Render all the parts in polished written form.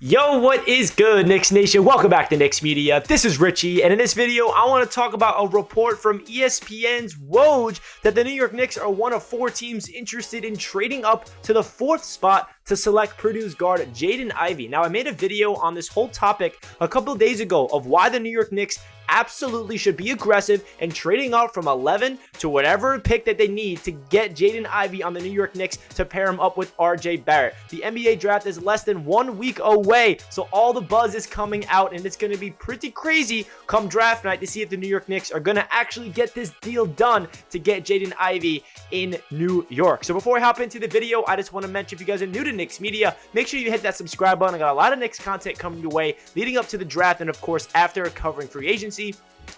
Yo, what is good, Knicks Nation? Welcome back to Knicks Media. This is Richie, and in this video, I want to talk about a report from ESPN's Woj that the New York Knicks are one of 4 teams interested in trading up to the 4th spot to select Purdue's guard Jaden Ivey. Now, I made a video on this whole topic a couple of days ago of why the New York Knicks absolutely should be aggressive and trading up from 11 to whatever pick that they need to get Jaden Ivey on the New York Knicks to pair him up with RJ Barrett. The NBA draft is less than 1 week away, so all the buzz is coming out, and it's going to be pretty crazy come draft night to see if the New York Knicks are going to actually get this deal done to get Jaden Ivey in New York. So before I hop into the video, I just want to mention, if you guys are new to Knicks Media, make sure you hit that subscribe button. I got a lot of Knicks content coming your way leading up to the draft, and of course after, covering free agency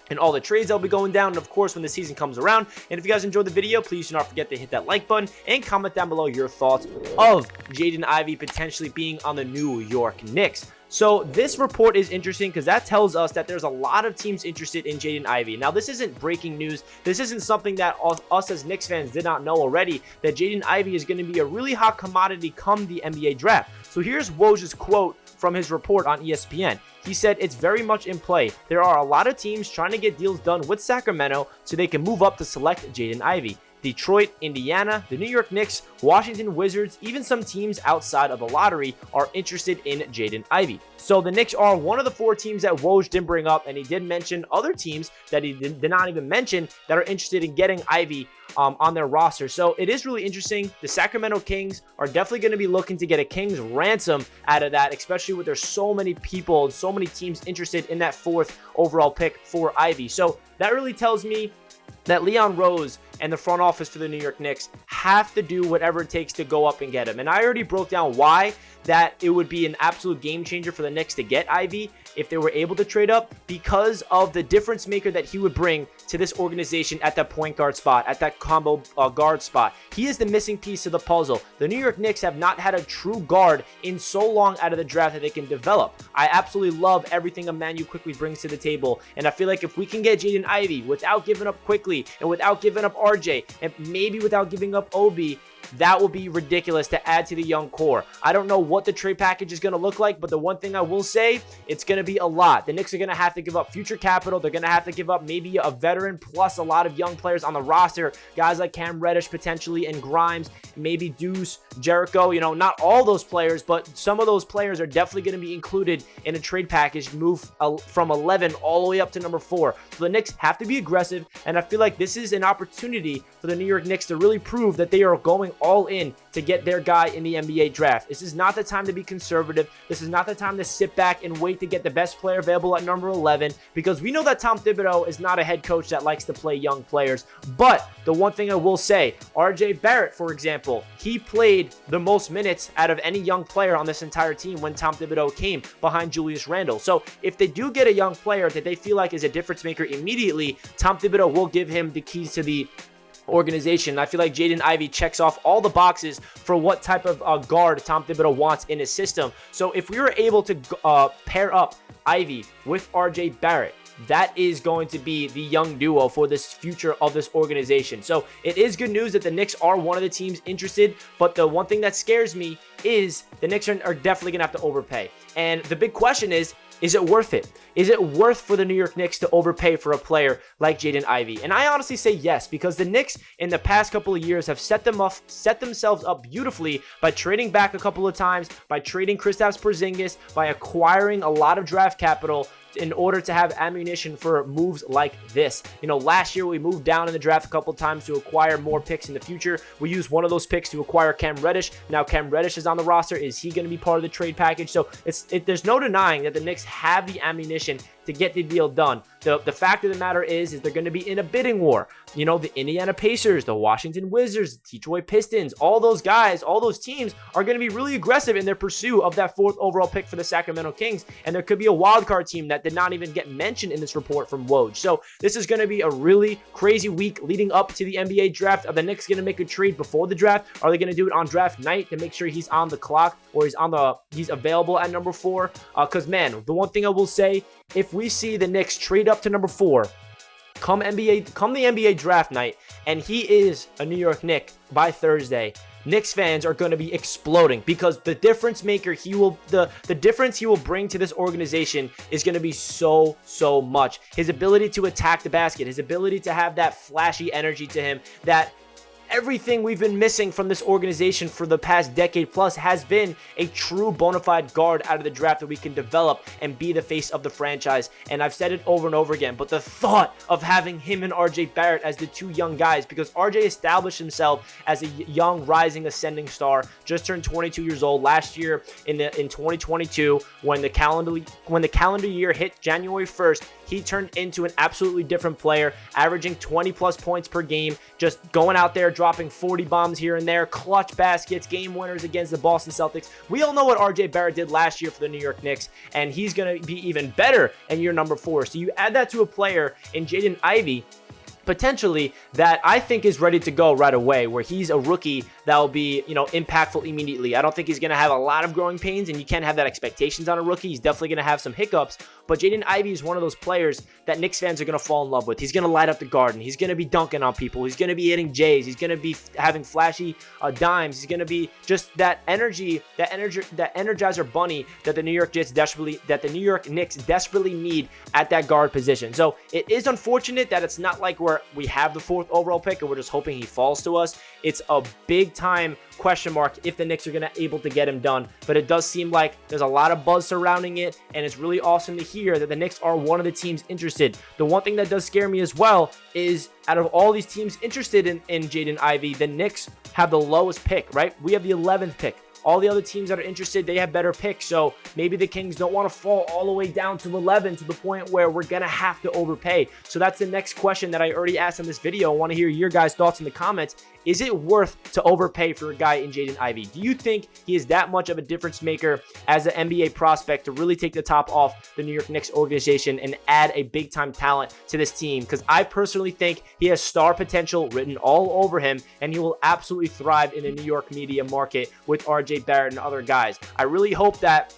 and all the trades that'll be going down, and of course when the season comes around. And if you guys enjoyed the video, please do not forget to hit that like button and comment down below your thoughts of Jaden Ivey potentially being on the New York Knicks. So this report is interesting because that tells us that there's a lot of teams interested in Jaden Ivey. Now, this isn't breaking news. This isn't something that us as Knicks fans did not know already, that Jaden Ivey is going to be a really hot commodity come the NBA draft. So here's Woj's quote from his report on ESPN. He said, "It's very much in play. There are a lot of teams trying to get deals done with Sacramento so they can move up to select Jaden Ivey. Detroit, Indiana, the New York Knicks, Washington Wizards, even some teams outside of the lottery are interested in Jaden Ivey." So the Knicks are one of the 4 teams that Woj didn't bring up, and he did mention other teams that he did not even mention that are interested in getting Ivey on their roster. So it is really interesting. The Sacramento Kings are definitely going to be looking to get a Kings ransom out of that, especially with there's so many people and so many teams interested in that 4th overall pick for Ivey. So that really tells me that Leon Rose and the front office for the New York Knicks have to do whatever it takes to go up and get him. And I already broke down why that it would be an absolute game changer for the Knicks to get Ivey if they were able to trade up, because of the difference maker that he would bring to this organization at that point guard spot, at that combo guard spot. He is the missing piece to the puzzle. The New York Knicks have not had a true guard in so long out of the draft that they can develop. I absolutely love everything Emmanuel quickly brings to the table, and I feel like if we can get Jaden Ivey without giving up quickly and without giving up RJ and maybe without giving up Obi, that will be ridiculous to add to the young core. I don't know what the trade package is going to look like, but the one thing I will say, it's going to be a lot. The Knicks are going to have to give up future capital. They're going to have to give up maybe a veteran plus a lot of young players on the roster. Guys like Cam Reddish potentially, and Grimes, maybe Deuce, Jericho. You know, not all those players, but some of those players are definitely going to be included in a trade package to move from 11 all the way up to number 4. So the Knicks have to be aggressive, and I feel like this is an opportunity for the New York Knicks to really prove that they are going all in to get their guy in the NBA draft. This is not the time to be conservative. This is not the time to sit back and wait to get the best player available at number 11, because we know that Tom Thibodeau is not a head coach that likes to play young players. But the one thing I will say, RJ Barrett, for example, he played the most minutes out of any young player on this entire team when Tom Thibodeau came behind Julius Randle. So if they do get a young player that they feel like is a difference maker immediately, Tom Thibodeau will give him the keys to the organization. I feel like Jaden Ivey checks off all the boxes for what type of guard Tom Thibodeau wants in his system. So if we were able to pair up Ivey with RJ Barrett, that is going to be the young duo for this future of this organization. So it is good news that the Knicks are one of the teams interested, but the one thing that scares me is the Knicks are definitely going to have to overpay. And the big question is it worth it? Is it worth for the New York Knicks to overpay for a player like Jaden Ivey? And I honestly say yes, because the Knicks in the past couple of years have set themselves up beautifully by trading back a couple of times, by trading Kristaps Porzingis, by acquiring a lot of draft capital in order to have ammunition for moves like this. You know, last year we moved down in the draft a couple of times to acquire more picks in the future. We used one of those picks to acquire Cam Reddish. Now Cam Reddish is on the roster. Is he going to be part of the trade package? So there's no denying that the Knicks have the ammunition to get the deal done. The fact of the matter is they're going to be in a bidding war. You know, the Indiana Pacers, the Washington Wizards, the Detroit Pistons, all those guys, all those teams are going to be really aggressive in their pursuit of that 4th overall pick for the Sacramento Kings. And there could be a wildcard team that did not even get mentioned in this report from Woj. So this is going to be a really crazy week leading up to the NBA draft. Are the Knicks going to make a trade before the draft? Are they going to do it on draft night to make sure he's on the clock, or he's available at number 4? Because man, the one thing I will say, if we see the Knicks trade up to number 4 come the NBA draft night, and he is a New York Knick by Thursday, Knicks fans are going to be exploding because the difference maker the difference he will bring to this organization is going to be so much. His ability to attack the basket, his ability to have that flashy energy to him, that everything we've been missing from this organization for the past decade plus has been a true bona fide guard out of the draft that we can develop and be the face of the franchise. And I've said it over and over again, but the thought of having him and RJ Barrett as the two young guys, because RJ established himself as a young rising ascending star, just turned 22 years old last year in 2022 when the calendar year hit January 1st. He turned into an absolutely different player, averaging 20 plus points per game, just going out there, dropping 40 bombs here and there, clutch baskets, game winners against the Boston Celtics. We all know what RJ Barrett did last year for the New York Knicks, and he's going to be even better in year number 4. So you add that to a player in Jaden Ivey, potentially, that I think is ready to go right away, where he's a rookie that will be, impactful immediately. I don't think he's going to have a lot of growing pains, and you can't have that expectations on a rookie. He's definitely going to have some hiccups, but Jaden Ivey is one of those players that Knicks fans are going to fall in love with. He's going to light up the garden. He's going to be dunking on people. He's going to be hitting J's. He's going to be having flashy dimes. He's going to be just that energizer bunny that the New York Knicks desperately need at that guard position. So it is unfortunate that it's not like we have the 4th overall pick and we're just hoping he falls to us. It's a big time question mark if the Knicks are going to able to get him done, but it does seem like there's a lot of buzz surrounding it, and it's really awesome to hear that the Knicks are one of the teams interested. The one thing that does scare me as well is out of all these teams interested in Jaden Ivey, the Knicks have the lowest pick, right? We have the 11th pick. All the other teams that are interested, they have better picks. So maybe the Kings don't want to fall all the way down to 11 to the point where we're going to have to overpay. So that's the next question that I already asked in this video. I want to hear your guys' thoughts in the comments. Is it worth to overpay for a guy in Jaden Ivey? Do you think he is that much of a difference maker as an NBA prospect to really take the top off the New York Knicks organization and add a big time talent to this team? Because I personally think he has star potential written all over him, and he will absolutely thrive in the New York media market with RJ Barrett and other guys. I really hope that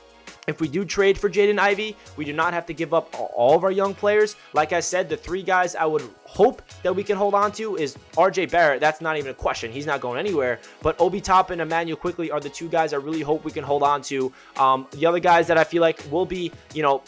if we do trade for Jaden Ivey, we do not have to give up all of our young players. Like I said, the 3 guys I would hope that we can hold on to is RJ Barrett. That's not even a question. He's not going anywhere. But Obi Toppin and Emmanuel Quickley are the 2 guys I really hope we can hold on to. The other guys that I feel like will be,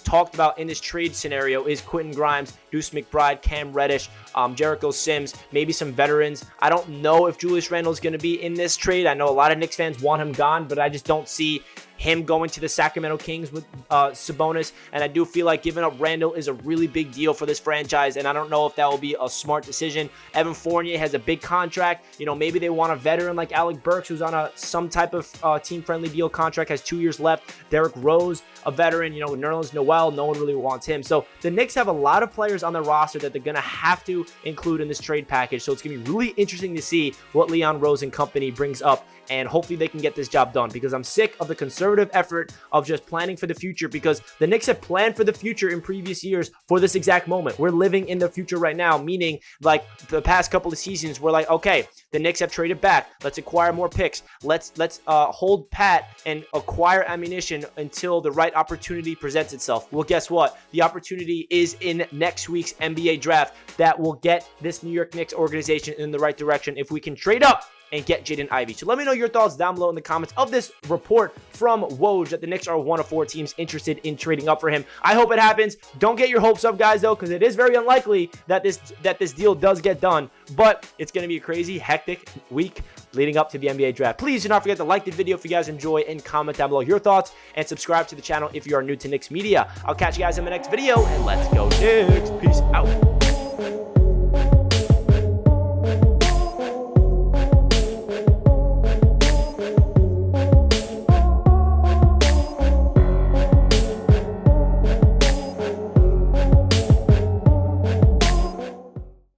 talked about in this trade scenario is Quentin Grimes, Deuce McBride, Cam Reddish, Jericho Sims, maybe some veterans. I don't know if Julius Randle is going to be in this trade. I know a lot of Knicks fans want him gone, but I just don't see him going to the Sacramento Kings with Sabonis, and I do feel like giving up Randle is a really big deal for this franchise, and I don't know if that will be a smart decision. Evan Fournier has a big contract. Maybe they want a veteran like Alec Burks, who's on some type of team-friendly deal contract, has 2 years left. Derrick Rose, a veteran. Nerlens Noel, no one really wants him. So the Knicks have a lot of players on their roster that they're going to have to include in this trade package, so it's going to be really interesting to see what Leon Rose and company brings up, and hopefully they can get this job done, because I'm sick of the conservative effort of just planning for the future, because the Knicks have planned for the future in previous years for this exact moment. We're living in the future right now, meaning like the past couple of seasons, we're like, okay, the Knicks have traded back. Let's acquire more picks. Let's hold pat and acquire ammunition until the right opportunity presents itself. Well, guess what? The opportunity is in next week's NBA draft that will get this New York Knicks organization in the right direction if we can trade up and get Jaden Ivey. So let me know your thoughts down below in the comments of this report from Woj that the Knicks are one of 4 teams interested in trading up for him. I hope it happens. Don't get your hopes up, guys, though, because it is very unlikely that this deal does get done. But it's going to be a crazy, hectic week leading up to the NBA draft. Please do not forget to like the video if you guys enjoy, and comment down below your thoughts, and subscribe to the channel if you are new to Knicks Media. I'll catch you guys in the next video, and let's go Knicks. Peace out.